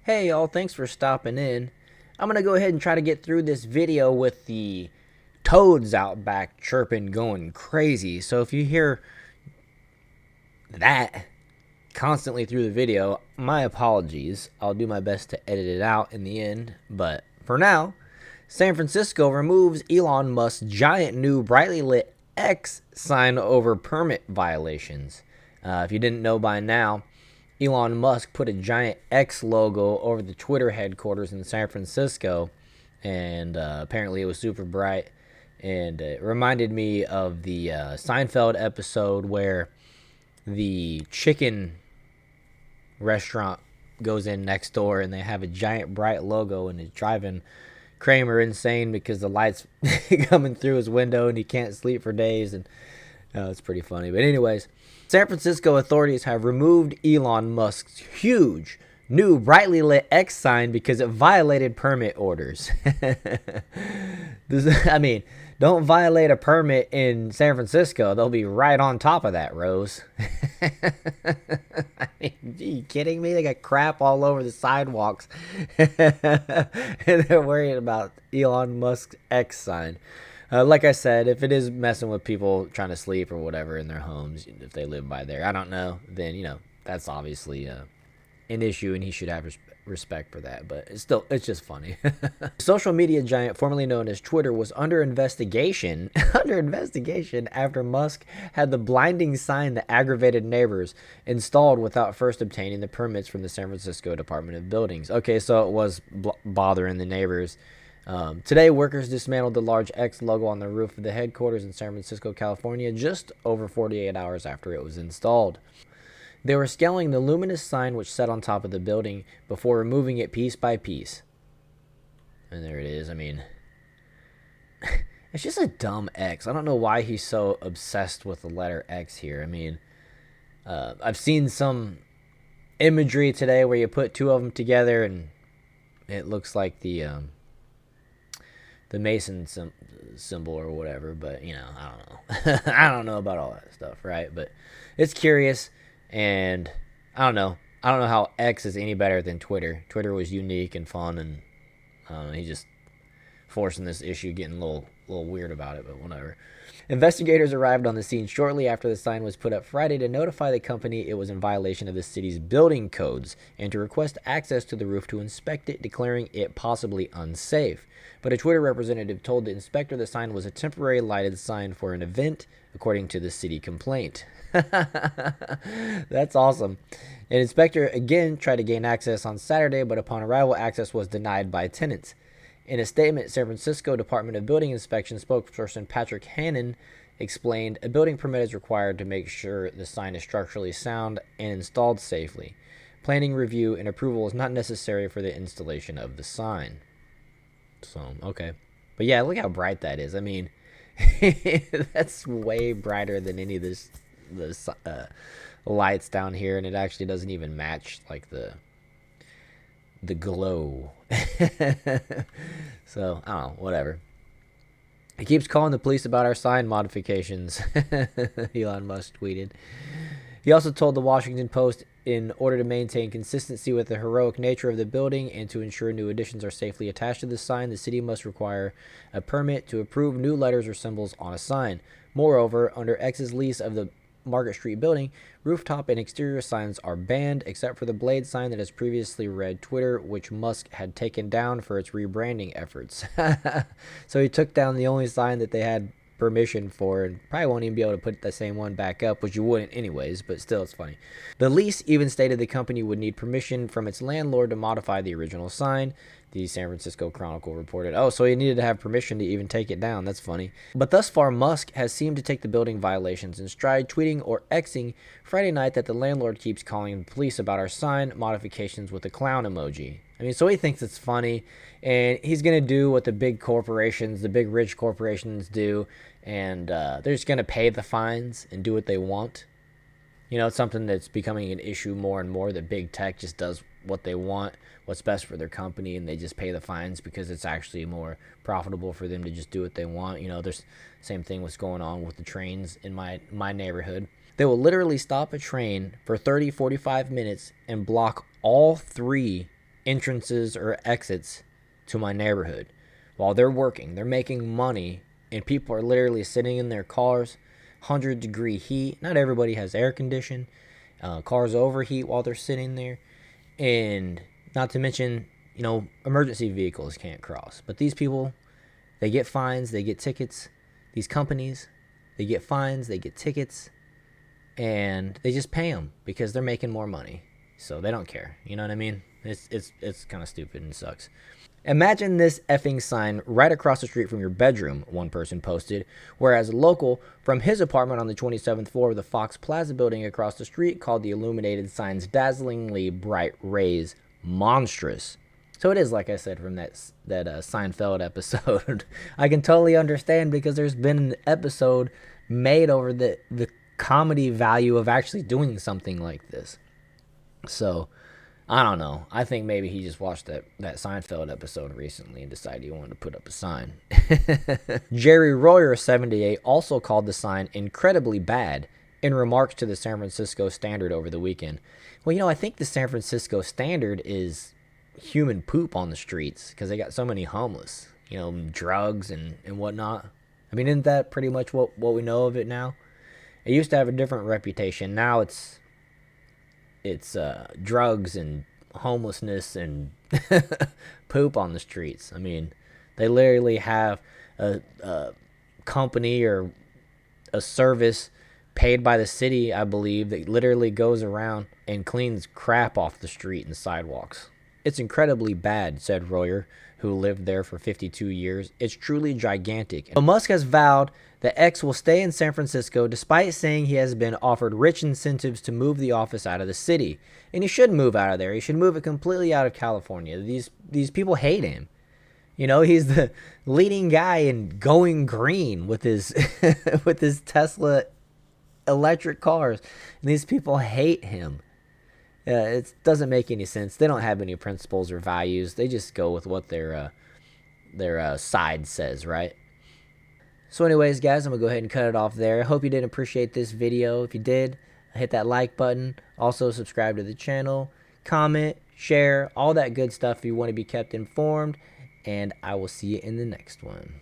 Hey y'all, thanks for stopping in. I'm gonna go ahead and try to get through this video with the toads out back chirping going crazy. So if you hear that constantly through the video, my apologies. I'll do my best to edit it out in the end. But for now, San Francisco removes Elon Musk's giant new brightly lit X sign over permit violations. If you didn't know by now, Elon Musk put a giant X logo over the Twitter headquarters in San Francisco, and apparently it was super bright. And it reminded me of the Seinfeld episode where the chicken restaurant goes in next door and they have a giant bright logo and it's driving Kramer insane because the lights coming through his window and he can't sleep for days. And it's pretty funny. But anyways, San Francisco authorities have removed Elon Musk's huge new brightly lit X sign because it violated permit orders. I mean, don't violate a permit in San Francisco. They'll be right on top of that, Rose. I mean, are you kidding me? They got crap all over the sidewalks. And they're worried about Elon Musk's X sign. Like I said, if it is messing with people trying to sleep or whatever in their homes, if they live by there, I don't know, then, that's obviously an issue and he should have respect for that. But it's just funny. Social media giant formerly known as Twitter was under investigation after Musk had the blinding sign that aggravated neighbors installed without first obtaining the permits from the San Francisco Department of Buildings. Okay, so it was bothering the neighbors. Today, workers dismantled the large X logo on the roof of the headquarters in San Francisco, California, just over 48 hours after it was installed. They were scaling the luminous sign which sat on top of the building before removing it piece by piece. And there it is. I mean, it's just a dumb X. I don't know why he's so obsessed with the letter X here. I mean, I've seen some imagery today where you put two of them together and it looks like the Mason symbol or whatever, but I don't know. I don't know about all that stuff, right? But it's curious, and I don't know how X is any better than Twitter. Twitter was unique and fun, and he's just forcing this issue, getting a little weird about it, but whatever. Investigators arrived on the scene shortly after the sign was put up Friday to notify the company it was in violation of the city's building codes and to request access to the roof to inspect it, declaring it possibly unsafe. But a Twitter representative told the inspector the sign was a temporary lighted sign for an event, according to the city complaint. That's awesome. An inspector again tried to gain access on Saturday, but upon arrival, access was denied by tenants. In a statement, San Francisco Department of Building Inspection spokesperson Patrick Hannon explained a building permit is required to make sure the sign is structurally sound and installed safely. Planning review and approval is not necessary for the installation of the sign. So, okay. But yeah, look how bright that is. I mean, that's way brighter than any of this lights down here, and it actually doesn't even match like the glow. So I don't know, whatever. He keeps calling the police about our sign modifications. Elon Musk tweeted. He also told the Washington Post, in order to maintain consistency with the heroic nature of the building and to ensure new additions are safely attached to the sign, the city must require a permit to approve new letters or symbols on a sign. Moreover, under X's lease of the Market Street building, rooftop and exterior signs are banned except for the blade sign that has previously read Twitter, which Musk had taken down for its rebranding efforts. So he took down the only sign that they had permission for, and probably won't even be able to put the same one back up, which you wouldn't anyways, but still, it's funny. The lease even stated the company would need permission from its landlord to modify the original sign. The San Francisco Chronicle reported. Oh, so he needed to have permission to even take it down. That's funny. But thus far, Musk has seemed to take the building violations in stride, tweeting or Xing Friday night that the landlord keeps calling the police about our sign modifications with a clown emoji. I mean, so he thinks it's funny, and he's going to do what the big corporations, the big rich corporations do, and they're just going to pay the fines and do what they want. It's something that's becoming an issue more and more, that big tech just does what they want, what's best for their company, and they just pay the fines because it's actually more profitable for them to just do what they want. There's the same thing what's going on with the trains in my neighborhood. They will literally stop a train for 30, 45 minutes and block all three entrances or exits to my neighborhood while they're working. They're making money, and people are literally sitting in their cars, 100-degree heat. Not everybody has air condition. Cars overheat while they're sitting there. And not to mention, emergency vehicles can't cross. But these people, they get fines, they get tickets. These companies, they get fines, they get tickets, and they just pay them because they're making more money. So they don't care. You know what I mean? It's kind of stupid and sucks. Imagine this effing sign right across the street from your bedroom, one person posted, whereas a local from his apartment on the 27th floor of the Fox Plaza building across the street called the illuminated sign's dazzlingly bright rays monstrous. So it is, like I said, from that Seinfeld episode. I can totally understand because there's been an episode made over the comedy value of actually doing something like this. So I don't know. I think maybe he just watched that Seinfeld episode recently and decided he wanted to put up a sign. Jerry Royer, 78, also called the sign incredibly bad in remarks to the San Francisco Standard over the weekend. Well, I think the San Francisco Standard is human poop on the streets because they got so many homeless, drugs and whatnot. I mean, isn't that pretty much what we know of it now? It used to have a different reputation. Now it's drugs and homelessness and poop on the streets. I mean, they literally have a company or a service paid by the city, I believe, that literally goes around and cleans crap off the street and sidewalks. It's incredibly bad, said Royer, who lived there for 52 years. It's truly gigantic. But Musk has vowed that X will stay in San Francisco despite saying he has been offered rich incentives to move the office out of the city. And he should move out of there. He should move it completely out of California. These people hate him. He's the leading guy in going green with his with his Tesla electric cars. And these people hate him. It doesn't make any sense. They don't have any principles or values. They just go with what their side says, right? So anyways, guys, I'm going to go ahead and cut it off there. I hope you did appreciate this video. If you did, hit that like button. Also, subscribe to the channel. Comment, share, all that good stuff if you want to be kept informed. And I will see you in the next one.